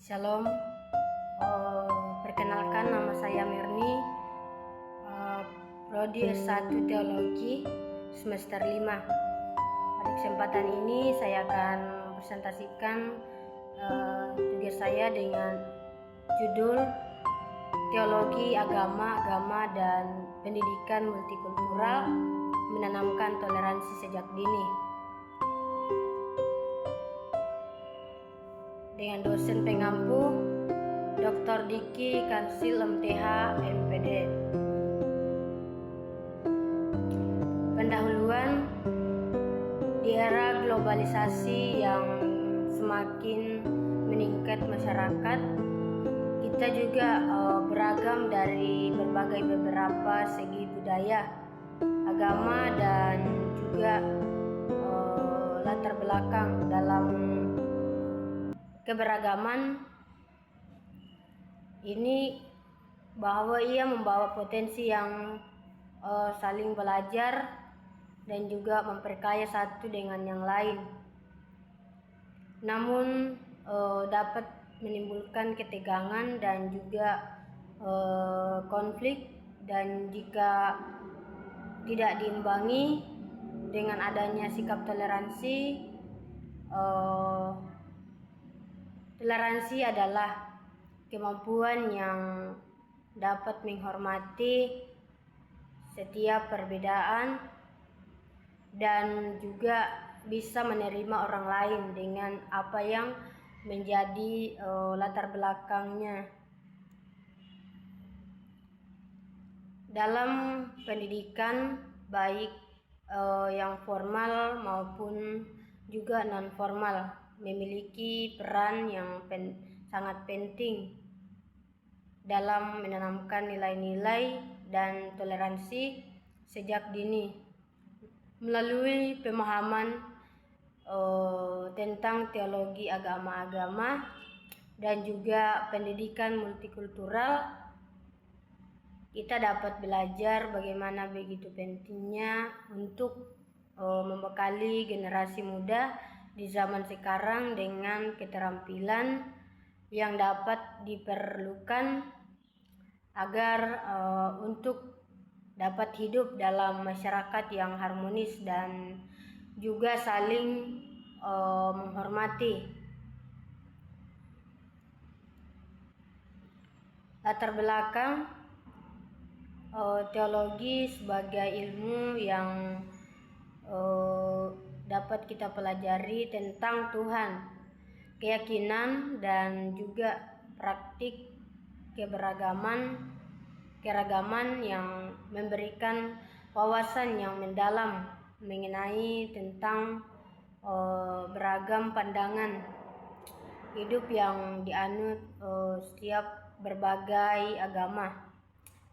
Shalom. Perkenalkan, nama saya Mirni, Prodi S1 Teologi semester 5. Pada kesempatan ini saya akan presentasikan tugas saya dengan judul Teologi Agama dan Pendidikan Multikultural, Menanamkan Toleransi Sejak Dini. Dengan dosen pengampu Dr. Diki Kansil MTH MPD. Pendahuluan, di era globalisasi yang semakin meningkat masyarakat, kita juga beragam dari beberapa segi budaya, agama, dan juga latar belakang. Dalam keberagaman ini bahwa ia membawa potensi yang saling belajar dan juga memperkaya satu dengan yang lain, namun dapat menimbulkan ketegangan dan juga konflik, dan jika tidak diimbangi dengan adanya sikap toleransi. Toleransi adalah kemampuan yang dapat menghormati setiap perbedaan dan juga bisa menerima orang lain dengan apa yang menjadi latar belakangnya. Dalam pendidikan, baik yang formal maupun juga non formal, memiliki peran yang sangat penting dalam menanamkan nilai-nilai dan toleransi sejak dini melalui pemahaman tentang teologi agama dan juga pendidikan multikultural. Kita dapat belajar bagaimana begitu pentingnya untuk membekali generasi muda di zaman sekarang dengan keterampilan yang dapat diperlukan agar untuk dapat hidup dalam masyarakat yang harmonis dan juga saling menghormati. Latar belakang teologi sebagai ilmu yang dapat kita pelajari tentang Tuhan, keyakinan, dan juga praktik keragaman yang memberikan wawasan yang mendalam mengenai tentang beragam pandangan hidup yang dianut setiap berbagai agama.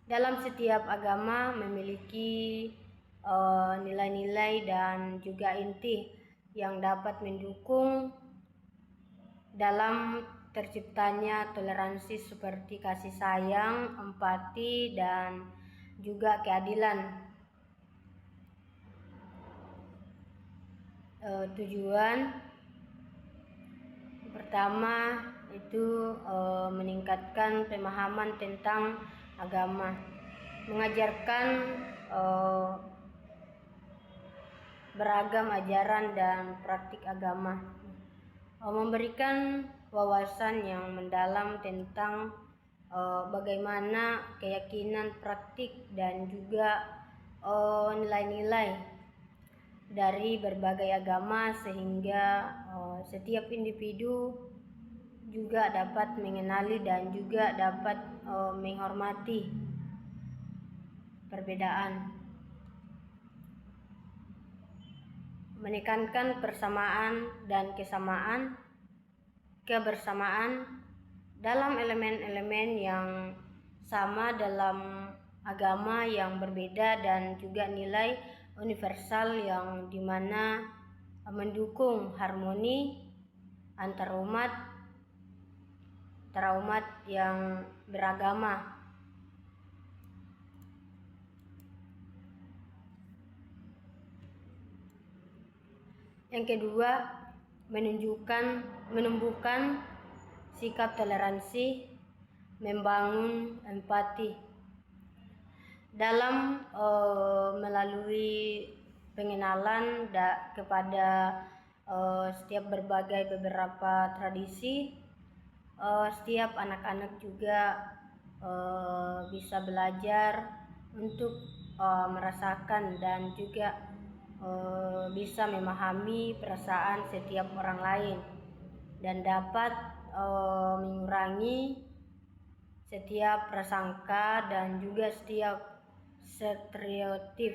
Dalam setiap agama memiliki nilai-nilai dan juga inti yang dapat mendukung dalam terciptanya toleransi seperti kasih sayang, empati, dan juga keadilan. Tujuan pertama itu meningkatkan pemahaman tentang agama, mengajarkan beragam ajaran dan praktik agama, memberikan wawasan yang mendalam tentang bagaimana keyakinan, praktik, dan juga nilai-nilai dari berbagai agama, sehingga setiap individu juga dapat mengenali dan juga dapat menghormati perbedaan. Menekankan persamaan dan kebersamaan dalam elemen-elemen yang sama dalam agama yang berbeda, dan juga nilai universal yang dimana mendukung harmoni antar umat yang beragama. Yang kedua, menumbuhkan sikap toleransi, membangun empati. Dalam melalui pengenalan kepada setiap beberapa tradisi, setiap anak-anak juga bisa belajar untuk merasakan dan juga bisa memahami perasaan setiap orang lain dan dapat mengurangi setiap prasangka dan juga setiap stereotip.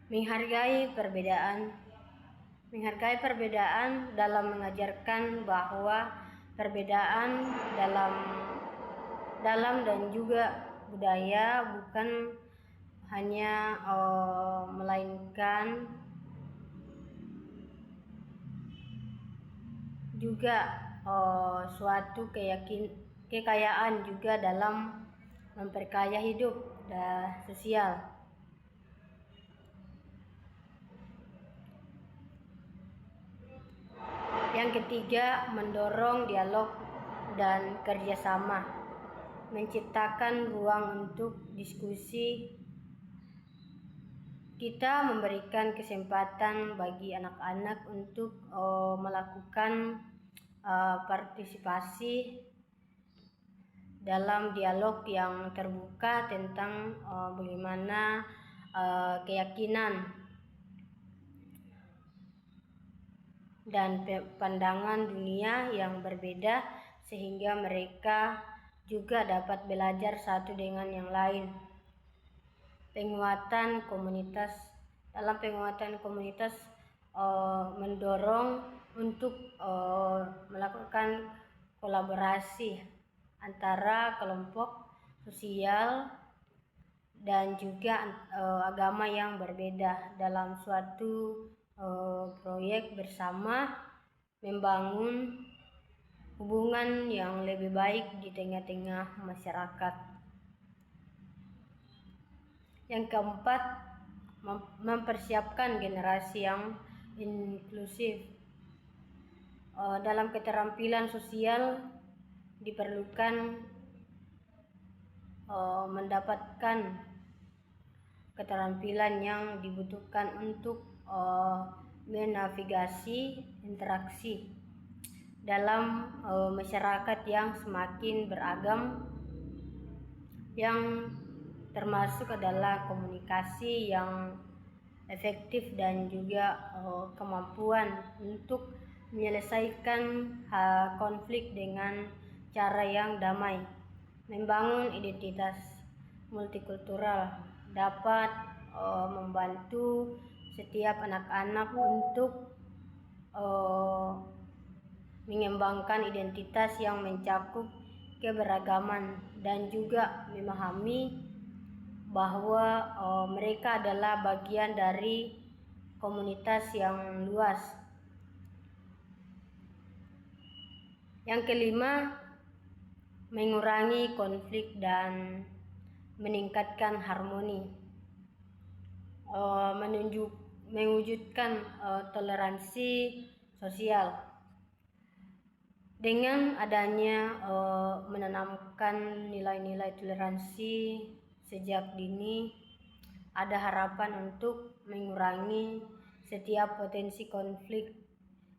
Menghargai perbedaan dalam mengajarkan bahwa perbedaan dalam dan juga budaya bukan hanya melainkan juga suatu kekayaan juga dalam memperkaya hidup dan sosial. Yang ketiga, mendorong dialog dan kerjasama, menciptakan ruang untuk diskusi. Kita memberikan kesempatan bagi anak-anak untuk melakukan partisipasi dalam dialog yang terbuka tentang bagaimana keyakinan dan pandangan dunia yang berbeda, sehingga mereka juga dapat belajar satu dengan yang lain. Penguatan komunitas. Dalam penguatan komunitas mendorong untuk melakukan kolaborasi antara kelompok sosial dan juga agama yang berbeda dalam suatu proyek bersama, membangun hubungan yang lebih baik di tengah-tengah masyarakat. Yang keempat, mempersiapkan generasi yang inklusif. Dalam keterampilan sosial diperlukan mendapatkan keterampilan yang dibutuhkan untuk menavigasi interaksi dalam masyarakat yang semakin beragam, yang termasuk adalah komunikasi yang efektif dan juga kemampuan untuk menyelesaikan konflik dengan cara yang damai. Membangun identitas multikultural dapat membantu setiap anak-anak untuk mengembangkan identitas yang mencakup keberagaman dan juga memahami bahwa mereka adalah bagian dari komunitas yang luas. Yang kelima, mengurangi konflik dan meningkatkan harmoni. Mewujudkan toleransi sosial dengan adanya menanamkan nilai-nilai toleransi sejak dini, ada harapan untuk mengurangi setiap potensi konflik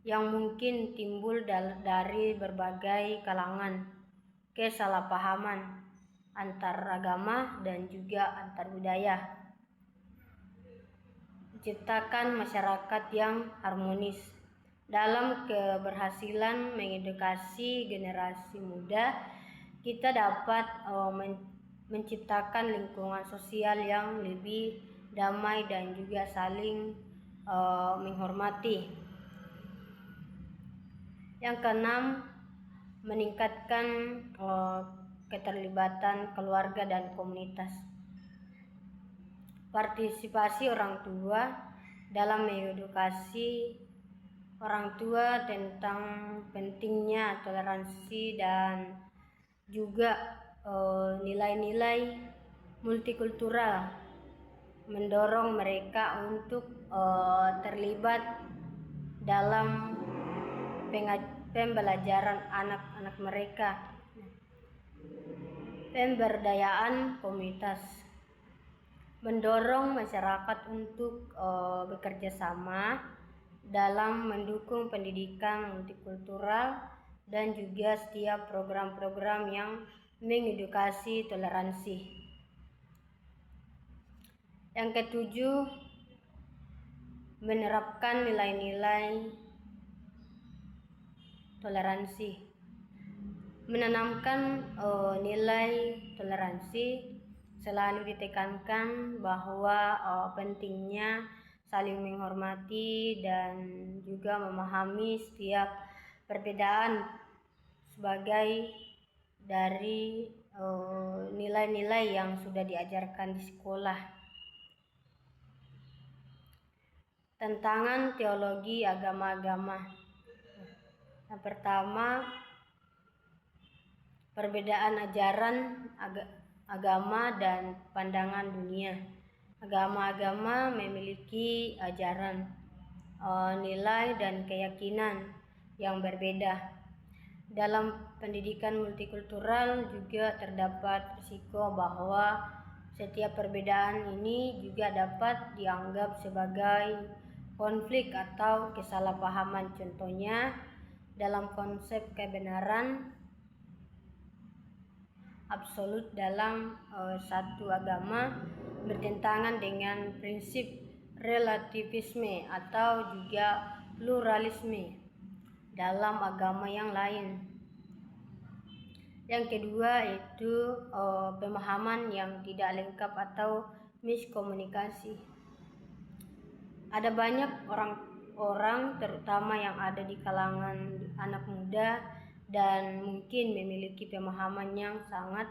yang mungkin timbul dari berbagai kalangan, kesalahpahaman antar agama dan juga antar budaya. Menciptakan masyarakat yang harmonis. Dalam keberhasilan mengedukasi generasi muda, kita dapat menciptakan lingkungan sosial yang lebih damai dan juga saling menghormati. Yang keenam, meningkatkan keterlibatan keluarga dan komunitas. Partisipasi orang tua dalam mengedukasi orang tua tentang pentingnya toleransi dan juga nilai-nilai multikultural, mendorong mereka untuk terlibat dalam pembelajaran anak-anak mereka. Pemberdayaan komunitas, mendorong masyarakat untuk bekerja sama dalam mendukung pendidikan multikultural dan juga setiap program-program yang mengedukasi toleransi. Yang ketujuh, menerapkan nilai-nilai toleransi. Menanamkan nilai toleransi selalu ditekankan bahwa pentingnya saling menghormati dan juga memahami setiap perbedaan sebagai dari nilai-nilai yang sudah diajarkan di sekolah. Tantangan teologi agama-agama. Yang pertama, perbedaan ajaran agama dan pandangan dunia. Agama-agama memiliki ajaran, nilai dan keyakinan yang berbeda. Dalam pendidikan multikultural juga terdapat risiko bahwa setiap perbedaan ini juga dapat dianggap sebagai konflik atau kesalahpahaman. Contohnya, dalam konsep kebenaran absolut dalam satu agama bertentangan dengan prinsip relativisme atau juga pluralisme dalam agama yang lain. Yang kedua itu pemahaman yang tidak lengkap atau miskomunikasi. Ada banyak orang terutama yang ada di kalangan anak muda dan mungkin memiliki pemahaman yang sangat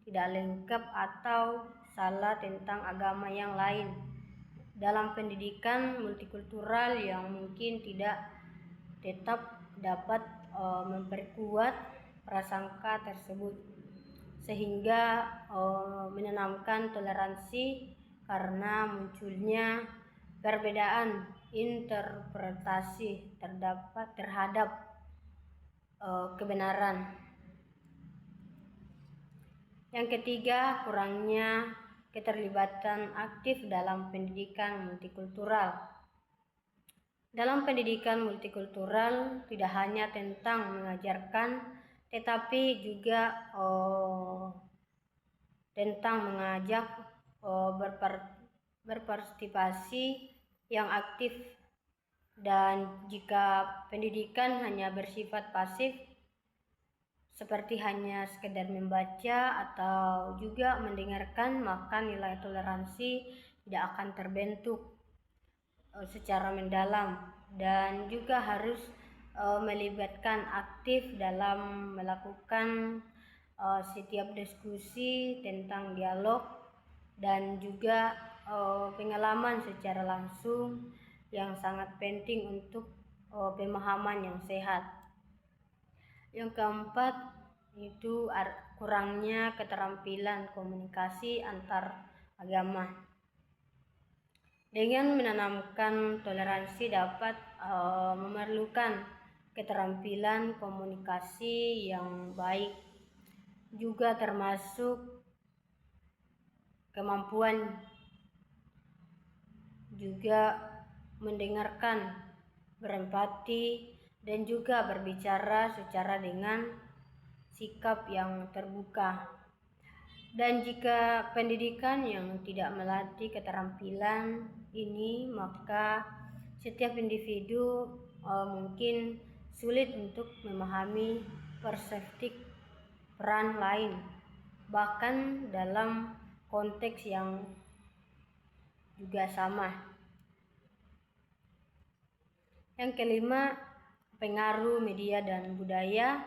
tidak lengkap atau salah tentang agama yang lain. Dalam pendidikan multikultural yang mungkin tidak tetap dapat memperkuat prasangka tersebut, sehingga menanamkan toleransi karena munculnya perbedaan interpretasi terhadap kebenaran. Yang ketiga, kurangnya keterlibatan aktif dalam pendidikan multikultural. Dalam pendidikan multikultural tidak hanya tentang mengajarkan, tetapi juga tentang mengajak berpartisipasi yang aktif. Dan jika pendidikan hanya bersifat pasif, seperti hanya sekedar membaca atau juga mendengarkan, maka nilai toleransi tidak akan terbentuk secara mendalam dan juga harus melibatkan aktif dalam melakukan setiap diskusi tentang dialog dan juga pengalaman secara langsung yang sangat penting untuk pemahaman yang sehat. Yang keempat itu kurangnya keterampilan komunikasi antar agama. Dengan menanamkan toleransi dapat memerlukan keterampilan komunikasi yang baik, juga termasuk kemampuan juga mendengarkan, berempati, dan juga berbicara secara dengan sikap yang terbuka. Dan jika pendidikan yang tidak melatih keterampilan ini, maka setiap individu mungkin sulit untuk memahami perspektif peran lain, bahkan dalam konteks yang juga sama. Yang kelima, pengaruh media dan budaya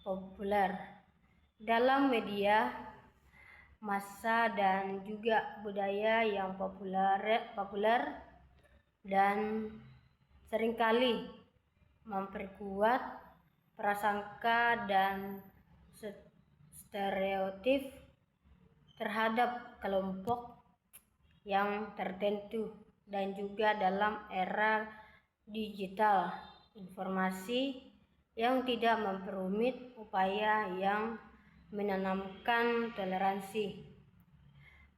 populer. Dalam media, massa dan juga budaya yang populer dan seringkali memperkuat prasangka dan stereotip terhadap kelompok yang tertentu. Dan juga dalam era digital, informasi yang tidak memperumit upaya yang menanamkan toleransi.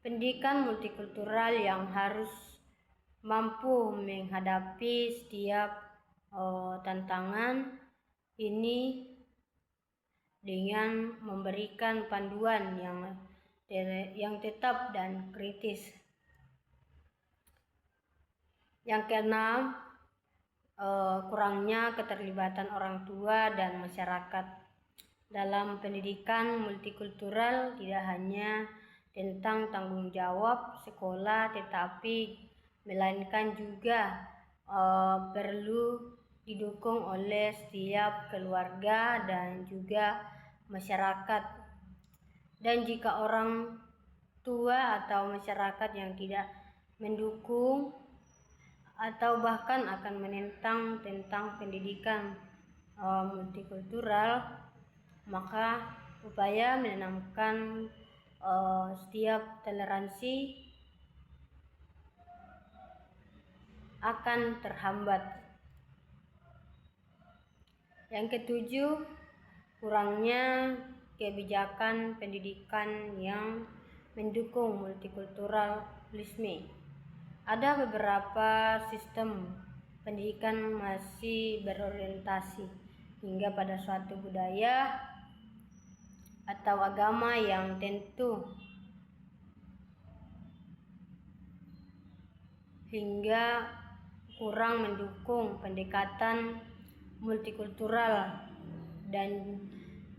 Pendidikan multikultural yang harus mampu menghadapi setiap tantangan ini dengan memberikan panduan yang tetap dan kritis. Yang keenam, kurangnya keterlibatan orang tua dan masyarakat. Dalam pendidikan multikultural tidak hanya tentang tanggung jawab sekolah, tetapi melainkan juga perlu didukung oleh setiap keluarga dan juga masyarakat. Dan jika orang tua atau masyarakat yang tidak mendukung atau bahkan akan menentang tentang pendidikan multikultural, maka upaya menanamkan setiap toleransi akan terhambat. Yang ketujuh, kurangnya kebijakan pendidikan yang mendukung multikulturalisme. Ada beberapa sistem pendidikan masih berorientasi hingga pada suatu budaya atau agama yang tentu hingga kurang mendukung pendekatan multikultural dan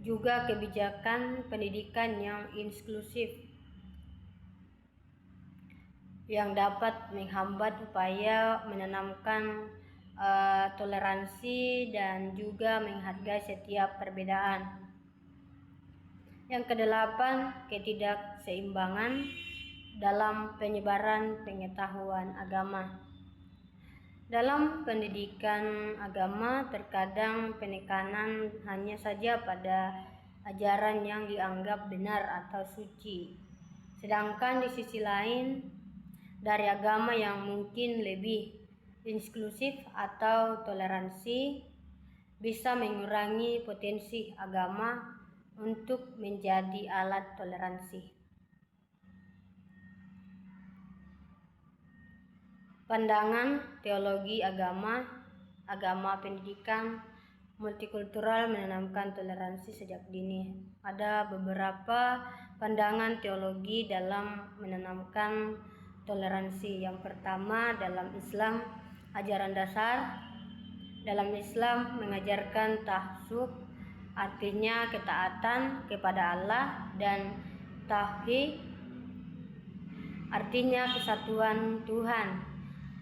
juga kebijakan pendidikan yang inklusif yang dapat menghambat upaya menanamkan toleransi dan juga menghargai setiap perbedaan. Yang kedelapan, ketidakseimbangan dalam penyebaran pengetahuan agama. Dalam pendidikan agama, terkadang penekanan hanya saja pada ajaran yang dianggap benar atau suci. Sedangkan di sisi lain, dari agama yang mungkin lebih inklusif atau toleransi bisa mengurangi potensi agama untuk menjadi alat toleransi. Pandangan teologi agama pendidikan multikultural menanamkan toleransi sejak dini. Ada beberapa pandangan teologi dalam menanamkan toleransi. Yang pertama, dalam Islam, ajaran dasar. Dalam Islam mengajarkan tahadzub, artinya ketaatan kepada Allah, dan tauhid, artinya kesatuan Tuhan.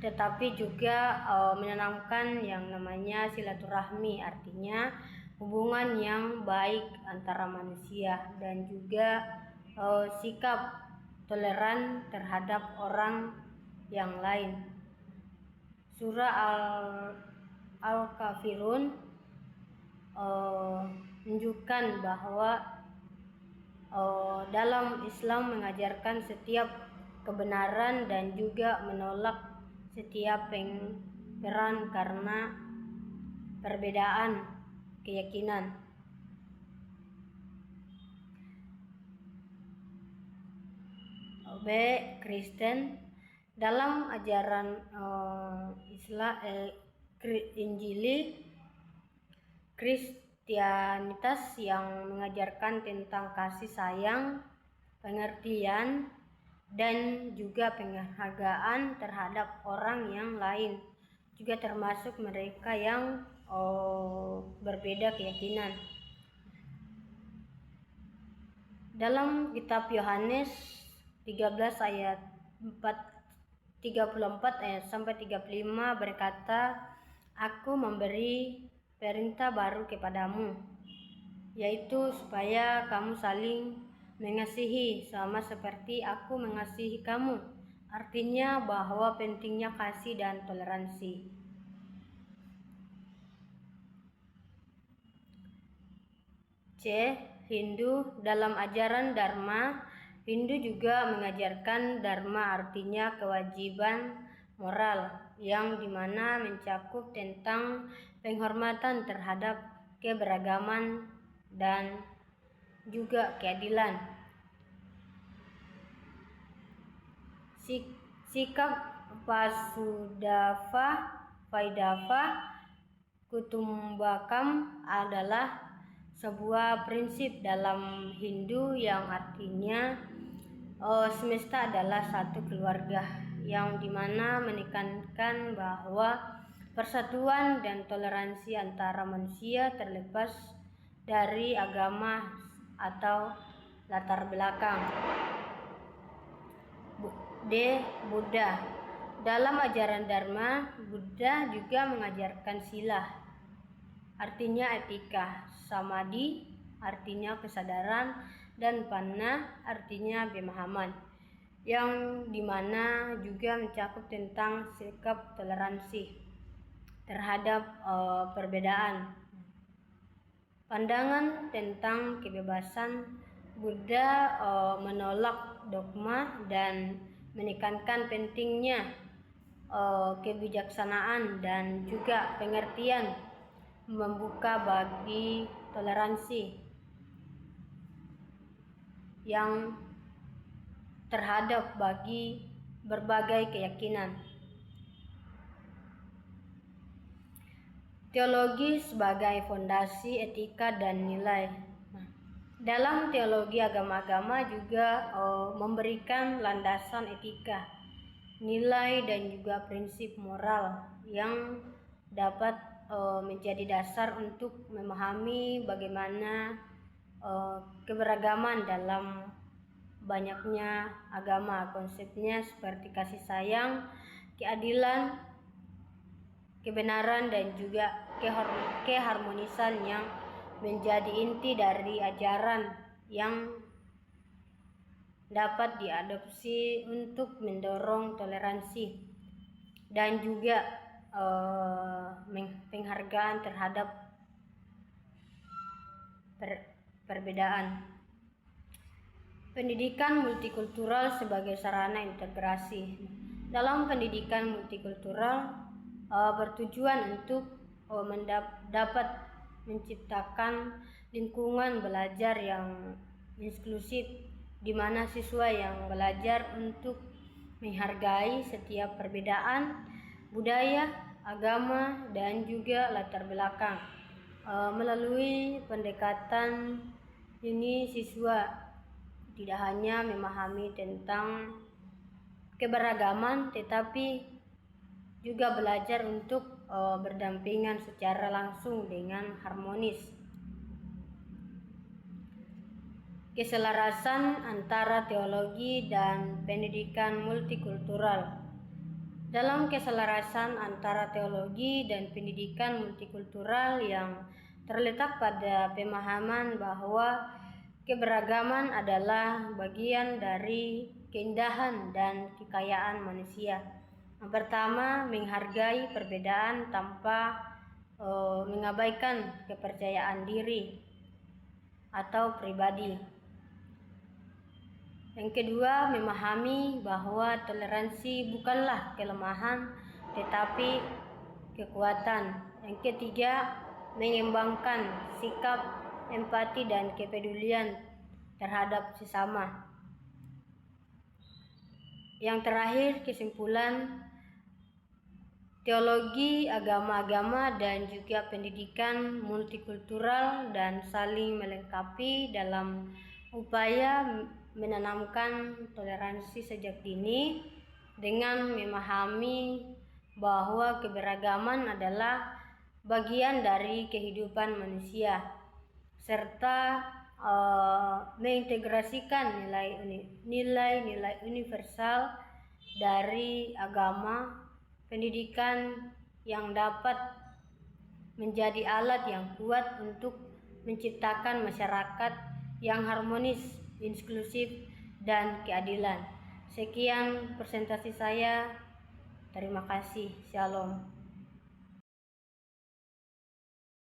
Tetapi juga menanamkan yang namanya silaturahmi, artinya hubungan yang baik antara manusia, dan juga sikap toleran terhadap orang yang lain. Surah Al-Kafirun menunjukkan bahwa dalam Islam mengajarkan setiap kebenaran dan juga menolak setiap peran karena perbedaan keyakinan. Kristen, dalam ajaran Islam, Injili Kristianitas yang mengajarkan tentang kasih sayang, pengertian, dan juga penghargaan terhadap orang yang lain, juga termasuk mereka yang berbeda keyakinan. Dalam kitab Yohanes 13 ayat 34 ayat sampai 35 berkata, "Aku memberi perintah baru kepadamu, yaitu supaya kamu saling mengasihi sama seperti aku mengasihi kamu." Artinya bahwa pentingnya kasih dan toleransi. C. Hindu, dalam ajaran Dharma, Hindu juga mengajarkan Dharma, artinya kewajiban moral, yang dimana mencakup tentang penghormatan terhadap keberagaman dan juga keadilan. Sikap Vasudhaiva Vaidhava Kutumbakam adalah sebuah prinsip dalam Hindu yang artinya semesta adalah satu keluarga, yang dimana menekankan bahwa persatuan dan toleransi antara manusia terlepas dari agama atau latar belakang. Buddha. Dalam ajaran Dharma, Buddha juga mengajarkan sila, artinya etika, samadhi, artinya kesadaran, dan panna, artinya pemahaman, yang dimana juga mencakup tentang sikap toleransi terhadap perbedaan. Pandangan tentang kebebasan, Buddha menolak dogma dan menekankan pentingnya kebijaksanaan dan juga pengertian membuka bagi toleransi yang terhadap bagi berbagai keyakinan. Teologi sebagai fondasi etika dan nilai. Dalam teologi agama-agama juga memberikan landasan etika, nilai dan juga prinsip moral yang dapat menjadi dasar untuk memahami bagaimana keberagaman dalam banyaknya agama. Konsepnya seperti kasih sayang, keadilan, kebenaran, dan juga keharmonisan yang menjadi inti dari ajaran yang dapat diadopsi untuk mendorong toleransi dan juga penghargaan terhadap perbedaan. Pendidikan multikultural sebagai sarana integrasi. Dalam pendidikan multikultural bertujuan untuk dapat menciptakan lingkungan belajar yang inklusif, di mana siswa yang belajar untuk menghargai setiap perbedaan budaya, agama, dan juga latar belakang. Melalui pendekatan ini, siswa tidak hanya memahami tentang keberagaman, tetapi juga belajar untuk berdampingan secara langsung dengan harmonis. Keselarasan antara teologi dan pendidikan multikultural. Dalam keselarasan antara teologi dan pendidikan multikultural yang terletak pada pemahaman bahwa keberagaman adalah bagian dari keindahan dan kekayaan manusia. Yang pertama, menghargai perbedaan tanpa mengabaikan kepercayaan diri atau pribadi. Yang kedua, memahami bahwa toleransi bukanlah kelemahan tetapi kekuatan. Yang ketiga, mengembangkan sikap empati dan kepedulian terhadap sesama. Yang terakhir, kesimpulan, teologi agama-agama dan juga pendidikan multikultural dan saling melengkapi dalam upaya menanamkan toleransi sejak dini dengan memahami bahwa keberagaman adalah bagian dari kehidupan manusia, serta mengintegrasikan nilai-nilai universal dari agama. Pendidikan yang dapat menjadi alat yang kuat untuk menciptakan masyarakat yang harmonis, inklusif, dan keadilan. Sekian presentasi saya. Terima kasih. Shalom.